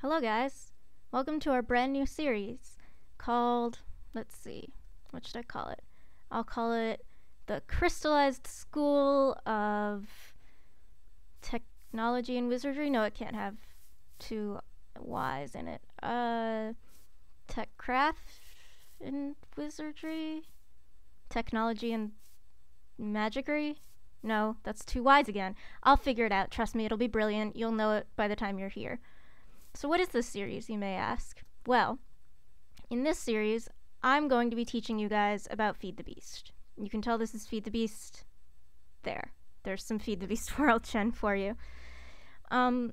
Hello guys, welcome to our brand new series called, let's see, what should I call it? I'll call it the Crystallized School of Technology and Wizardry. No, it can't have two Y's in it. Thaumcraft and Wizardry? Technology and Magicry? No, that's two Y's again. I'll figure it out, trust me, it'll be brilliant. You'll know it by the time you're here. So what is this series, you may ask? Well, in this series, I'm going to be teaching you guys about Feed the Beast. You can tell this is Feed the Beast. There's some Feed the Beast World Chen for you. I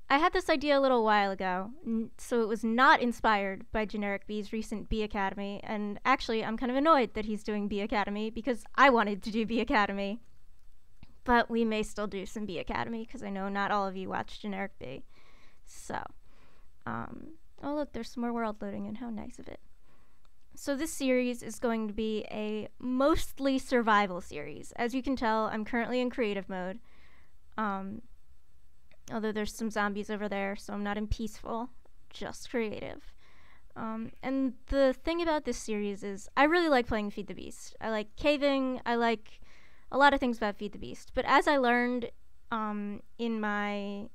had this idea a little while ago, so it was not inspired by Generic B's recent Bee Academy, and actually I'm kind of annoyed that he's doing Bee Academy because I wanted to do Bee Academy. But we may still do some Bee Academy because I know not all of you watch Generic B. So, oh look, there's some more world loading in, how nice of it. So this series is going to be a mostly survival series. As you can tell, I'm currently in creative mode. Although there's some zombies over there, so I'm not in peaceful, just creative. And the thing about this series is I really like playing Feed the Beast. I like caving, I like a lot of things about Feed the Beast. But as I learned in my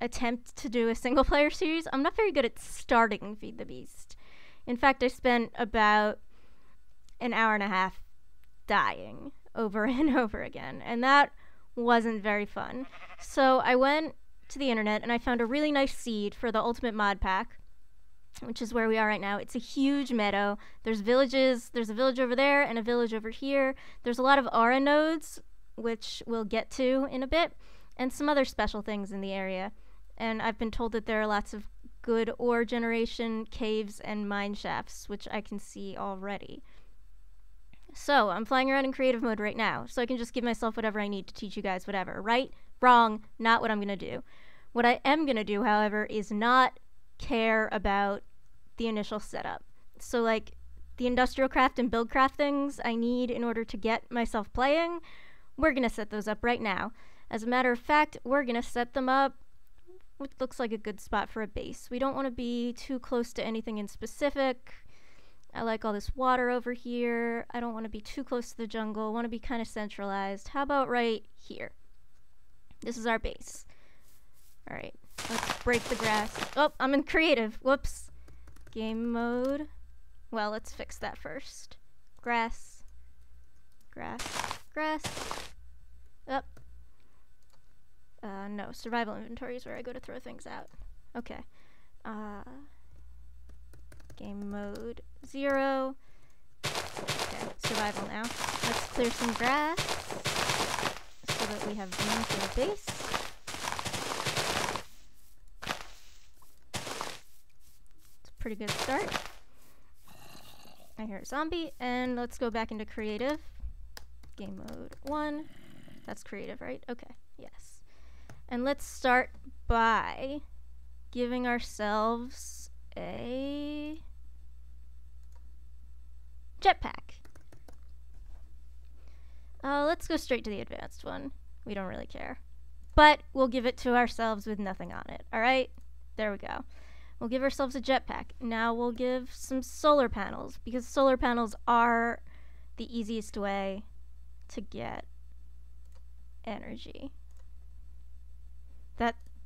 attempt to do a single player series, I'm not very good at starting Feed the Beast. In fact, I spent about an hour and a half dying over and over again, and that wasn't very fun. So I went to the internet and I found a really nice seed for the ultimate mod pack, which is where we are right now. It's a huge meadow. There's villages, there's a village over there and a village over here. There's a lot of aura nodes, which we'll get to in a bit, and some other special things in the area. And I've been told that there are lots of good ore generation, caves, and mine shafts, which I can see already. So, I'm flying around in creative mode right now, so I can just give myself whatever I need to teach you guys whatever. Right? Wrong. Not what I'm gonna do. What I am gonna do, however, is not care about the initial setup. So, like, the industrial craft and build craft things I need in order to get myself playing, we're gonna set those up right now. As a matter of fact, we're gonna set them up which looks like a good spot for a base. We don't want to be too close to anything in specific. I like all this water over here. I don't want to be too close to the jungle. I want to be kind of centralized. How about right here? This is our base. Alright, let's break the grass. Oh, I'm in creative. Whoops. Game mode. Well, let's fix that first. Grass. Grass. Grass. Up. No, survival inventory is where I go to throw things out. Okay. Game mode 0. Okay, survival now. Let's clear some grass so that we have room for the base. It's a pretty good start. I hear a zombie, and let's go back into creative. Game mode 1. That's creative, right? Okay, yes. And let's start by giving ourselves a jetpack. Let's go straight to the advanced one. We don't really care. But we'll give it to ourselves with nothing on it, alright? There we go. We'll give ourselves a jetpack. Now we'll give some solar panels, because solar panels are the easiest way to get energy.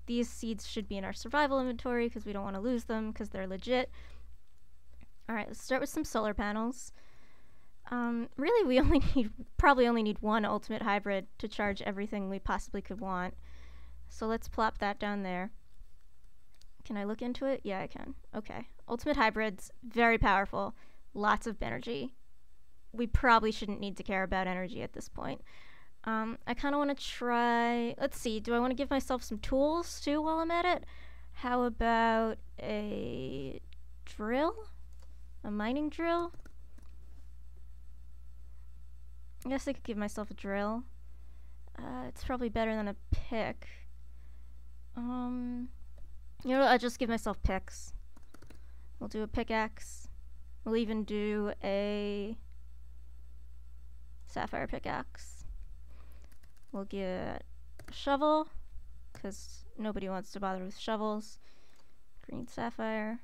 These seeds should be in our survival inventory because we don't want to lose them because they're legit. Alright, let's start with some solar panels. Really, we probably only need one ultimate hybrid to charge everything we possibly could want. So let's plop that down there. Can I look into it? Yeah, I can. Okay. Ultimate hybrids, very powerful. Lots of energy. We probably shouldn't need to care about energy at this point. I kind of want to try, let's see, do I want to give myself some tools too while I'm at it? How about a drill? A mining drill? I guess I could give myself a drill. It's probably better than a pick. You know what, I'll just give myself picks. We'll do a pickaxe. We'll even do a sapphire pickaxe. We'll get a shovel, because nobody wants to bother with shovels. Green sapphire.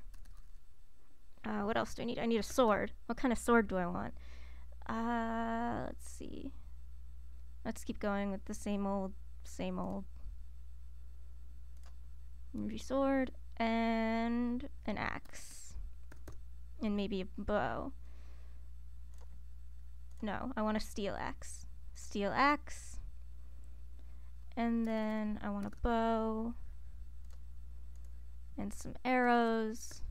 What else do I need? I need a sword. What kind of sword do I want? Let's see. Let's keep going with the same old, same old. Movie sword and an axe. And maybe a bow. No, I want a steel axe. Steel axe. And then I want a bow. And some arrows.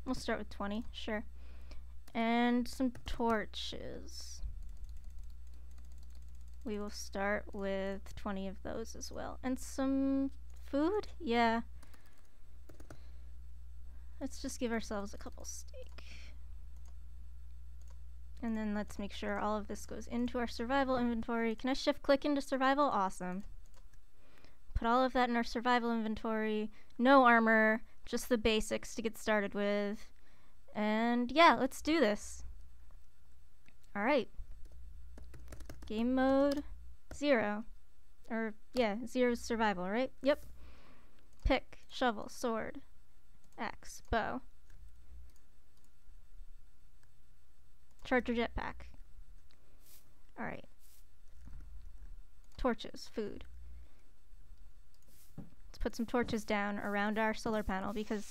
We'll start with 20, sure. And some torches. We will start with 20 of those as well. And some food? Yeah. Let's just give ourselves a couple steak. And then let's make sure all of this goes into our survival inventory. Can I shift click into survival? Awesome. Put all of that in our survival inventory. No armor, just the basics to get started with. And yeah, let's do this. Alright. Game mode 0. Or yeah, 0 is survival, right? Yep. Pick, shovel, sword, axe, bow. Charge your jetpack. Alright. Torches, food. Let's put some torches down around our solar panel because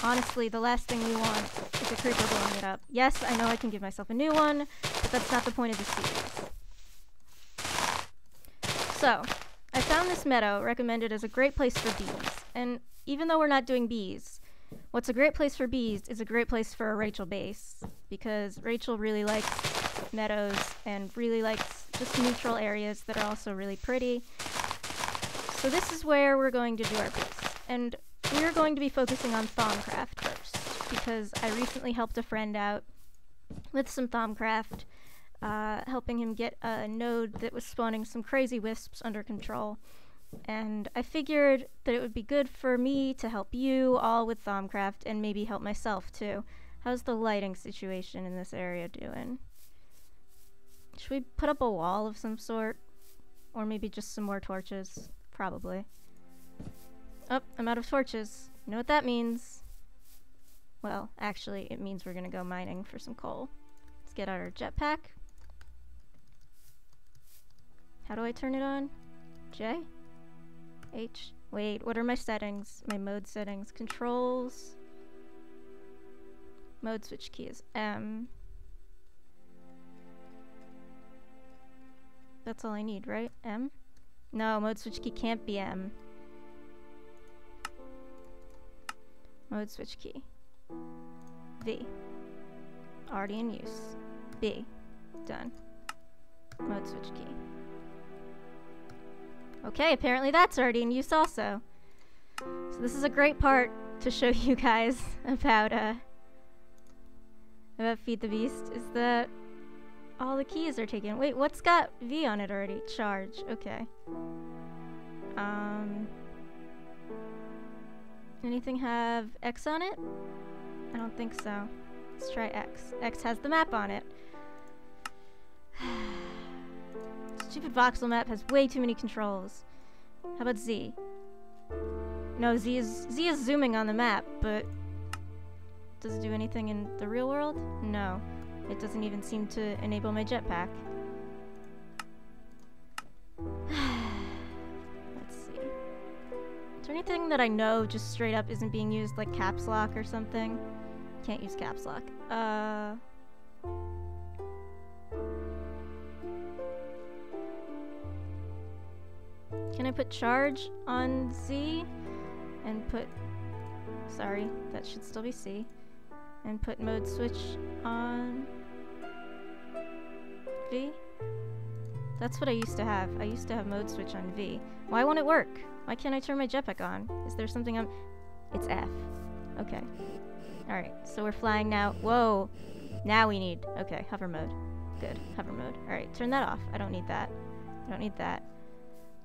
honestly, the last thing we want is a creeper blowing it up. Yes, I know I can give myself a new one, but that's not the point of the series. So, I found this meadow recommended as a great place for bees. And even though we're not doing bees, what's a great place for bees is a great place for a Rachel base, because Rachel really likes meadows and really likes just neutral areas that are also really pretty. So this is where we're going to do our base. And we're going to be focusing on Thaumcraft first, because I recently helped a friend out with some Thaumcraft, helping him get a node that was spawning some crazy wisps under control. And I figured that it would be good for me to help you all with Thaumcraft and maybe help myself too. How's the lighting situation in this area doing? Should we put up a wall of some sort? Or maybe just some more torches? Probably. Oh, I'm out of torches. You know what that means? Well, actually, it means we're gonna go mining for some coal. Let's get out our jetpack. How do I turn it on? J? H? Wait, what are my settings? My mode settings. Controls. Mode switch key is M. That's all I need, right? M? No, mode switch key can't be M. Mode switch key. V. Already in use. B. Done. Mode switch key. Okay, apparently that's already in use also. So this is a great part to show you guys about Feed the Beast, is that all the keys are taken. Wait, what's got V on it already? Charge, okay. Anything have X on it? I don't think so. Let's try X. X has the map on it. Stupid voxel map has way too many controls. How about Z? No, Z is zooming on the map, but does it do anything in the real world? No. It doesn't even seem to enable my jetpack. Let's see. Is there anything that I know just straight up isn't being used, like caps lock or something? Can't use caps lock. Can I put charge on Z? And put... Sorry, that should still be C. And put mode switch on... V? That's what I used to have. I used to have mode switch on V. Why won't it work? Why can't I turn my jetpack on? Is there something I'm... It's F. Okay. Alright, so we're flying now. Whoa! Now we need... Okay, hover mode. Good, hover mode. Alright, turn that off. I don't need that. I don't need that.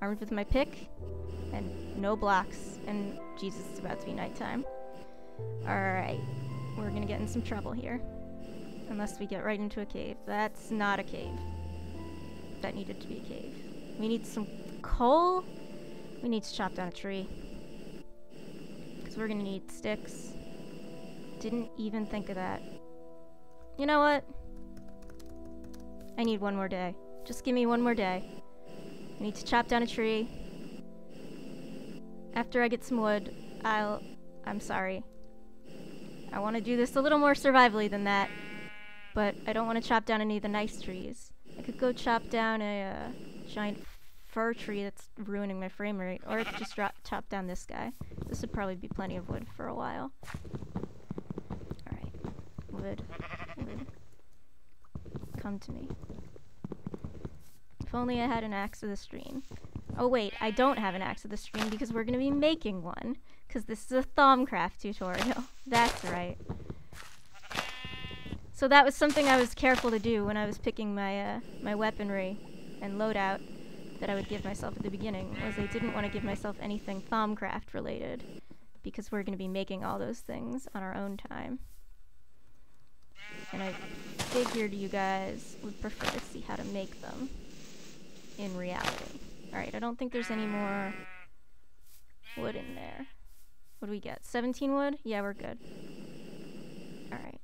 Armed with my pick. And no blocks. And Jesus, it's about to be nighttime. Alright. We're gonna get in some trouble here. Unless we get right into a cave. That's not a cave. that needed to be a cave. We need some coal. We need to chop down a tree. Because we're gonna need sticks. Didn't even think of that. You know what? I need one more day. Just give me one more day. I need to chop down a tree. After I get some wood, I'm sorry. I want to do this a little more survivally than that. But I don't want to chop down any of the nice trees. I could go chop down a giant fir tree that's ruining my frame rate. Or I could just chop down this guy. This would probably be plenty of wood for a while. Alright. Wood. Wood. Come to me. If only I had an axe of the stream. Oh wait, I don't have an axe of the stream because we're going to be making one. Because this is a Thaumcraft tutorial. That's right. So that was something I was careful to do when I was picking my my weaponry and loadout that I would give myself at the beginning, was I didn't want to give myself anything Thaumcraft related, because we're going to be making all those things on our own time. And I figured you guys would prefer to see how to make them in reality. Alright, I don't think there's any more wood in there. What do we get? 17 wood? Yeah, we're good. Alright.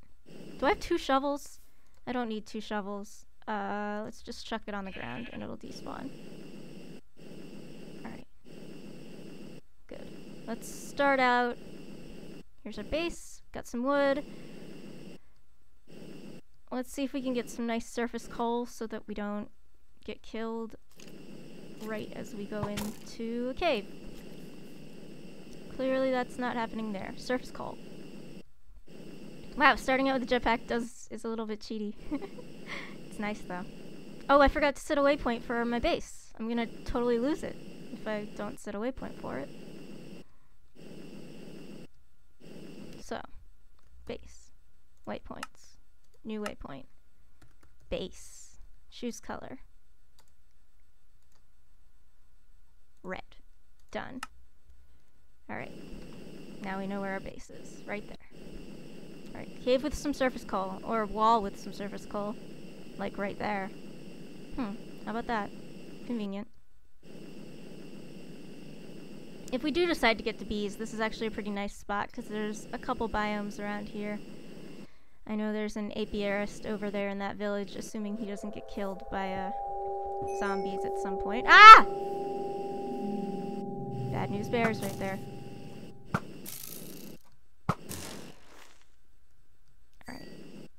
Do I have 2 shovels? I don't need 2 shovels. Let's just chuck it on the ground and it'll despawn. Alright. Good. Let's start out. Here's our base. Got some wood. Let's see if we can get some nice surface coal so that we don't get killed right as we go into a cave. Clearly that's not happening there. Surface coal. Wow, starting out with the jetpack is a little bit cheaty. It's nice though. Oh, I forgot to set a waypoint for my base. I'm gonna totally lose it if I don't set a waypoint for it. So, base. Waypoints. New waypoint. Base. Choose color. Red. Done. Alright. Now we know where our base is. Right there. Alright, cave with some surface coal. Or a wall with some surface coal. Like right there. How about that? Convenient. If we do decide to get to bees, this is actually a pretty nice spot, because there's a couple biomes around here. I know there's an apiarist over there in that village, assuming he doesn't get killed by zombies at some point. Ah! Bad news bears right there. Alright.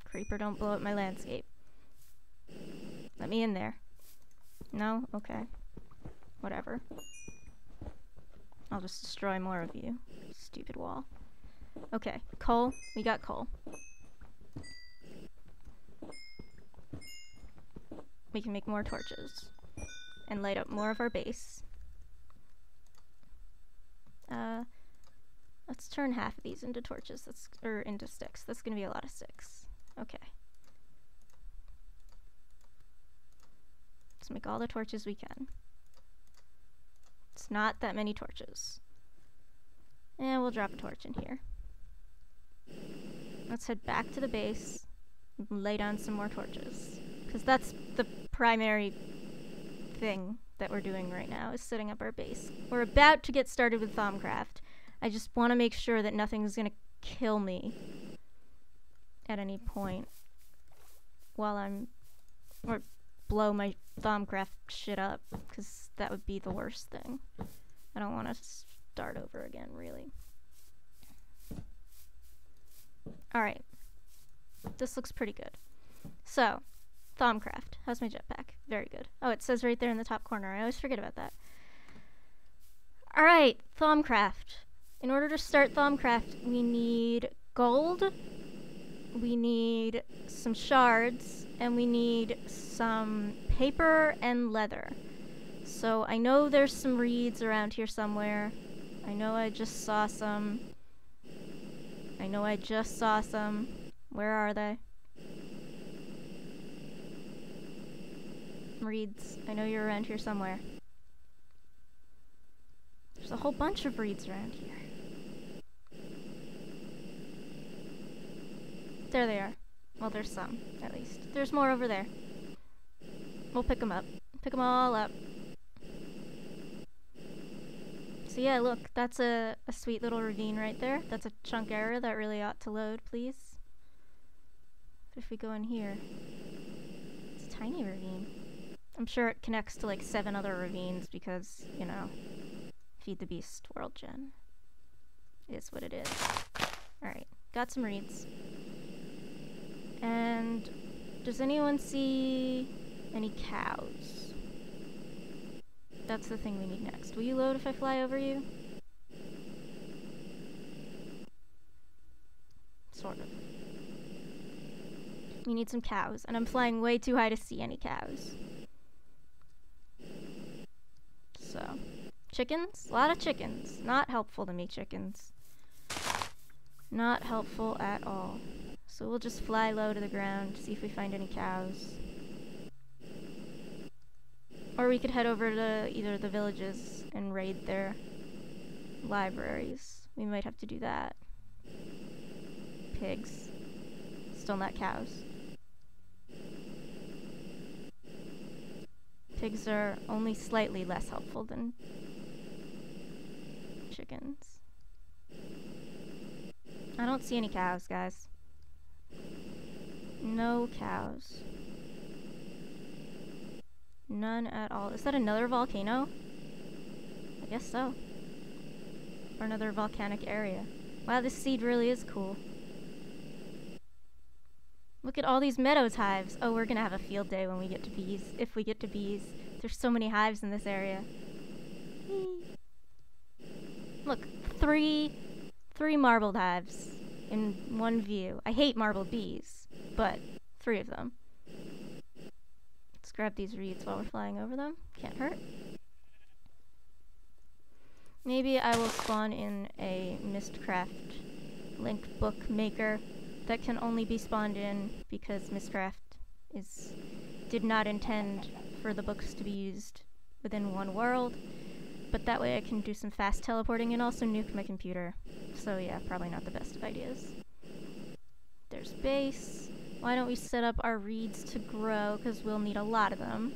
Creeper, don't blow up my landscape. Let me in there. No? Okay. Whatever. I'll just destroy more of you. Stupid wall. Okay. Coal. We got coal. We can make more torches. And light up more of our base. Let's turn half of these into torches. Or into sticks. That's gonna be a lot of sticks. Okay. Let's make all the torches we can. It's not that many torches. And we'll drop a torch in here. Let's head back to the base and lay down some more torches. Because that's the primary thing that we're doing right now, is setting up our base. We're about to get started with Thaumcraft. I just want to make sure that nothing's going to kill me at any point while or blow my Thaumcraft shit up, because that would be the worst thing. I don't want to start over again, really. Alright. This looks pretty good. So, Thaumcraft. How's my jetpack? Very good. Oh, it says right there in the top corner. I always forget about that. Alright, Thaumcraft. In order to start Thaumcraft, we need gold, we need some shards, and we need some paper and leather. So I know there's some reeds around here somewhere. I know I just saw some. Where are they? Reeds. I know you're around here somewhere. There's a whole bunch of reeds around here. There they are. Well, there's some, at least. There's more over there. We'll pick them up. Pick them all up. So yeah, look, that's a sweet little ravine right there. That's a chunk error that really ought to load, please. But if we go in here, it's a tiny ravine. I'm sure it connects to like 7 other ravines because, you know, Feed the Beast World Gen. It is what it is. Alright, got some reeds. And does anyone see any cows? That's the thing we need next. Will you load if I fly over you? Sort of. We need some cows, and I'm flying way too high to see any cows. So, chickens? A lot of chickens. Not helpful to me, chickens. Not helpful at all. So we'll just fly low to the ground, see if we find any cows. Or we could head over to either of the villages and raid their libraries. We might have to do that. Pigs. Still not cows. Pigs are only slightly less helpful than chickens. I don't see any cows, guys. No cows. None at all. Is that another volcano? I guess so. Or another volcanic area. Wow, this seed really is cool. Look at all these meadows hives. Oh, we're gonna have a field day when we get to bees. If we get to bees. There's so many hives in this area. Whee. Look, three marbled hives in one view. I hate marbled bees, but 3 of them. Let's grab these reeds while we're flying over them. Can't hurt. Maybe I will spawn in a Mistcraft link book maker that can only be spawned in because Mistcraft did not intend for the books to be used within one world. But that way I can do some fast teleporting and also nuke my computer. So yeah, probably not the best of ideas. There's base. Why don't we set up our reeds to grow, because we'll need a lot of them.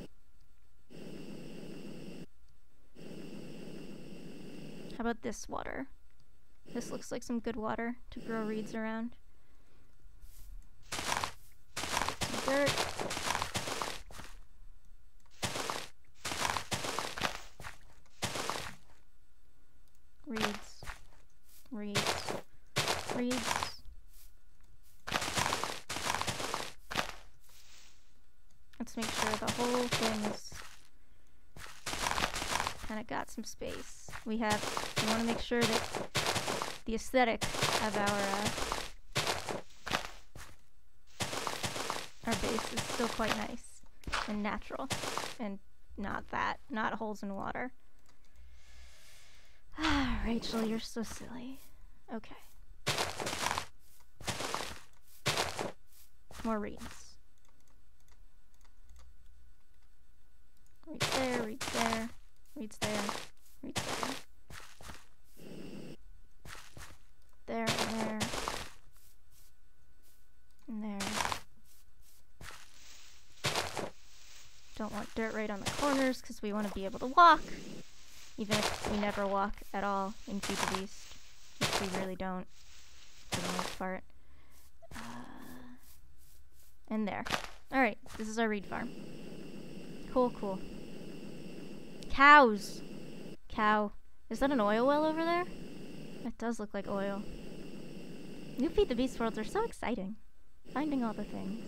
How about this water? This looks like some good water to grow reeds around. Dirt. Reeds. Reeds. Reeds. Let's make sure the whole thing is kind of got some space. We want to make sure that the aesthetic of our base is still quite nice and natural and not holes in water. Rachel, you're so silly. Okay. More reeds. Reeds there, reeds there, reeds there, reeds there. There and there. And there. Don't want dirt right on the corners because we want to be able to walk. Even if we never walk at all in Feed the Beast. Which we really don't, for the most part. And there. Alright, this is our reed farm. Cool, cool. Cows! Cow. Is that an oil well over there? It does look like oil. New Feed the Beast worlds are so exciting. Finding all the things.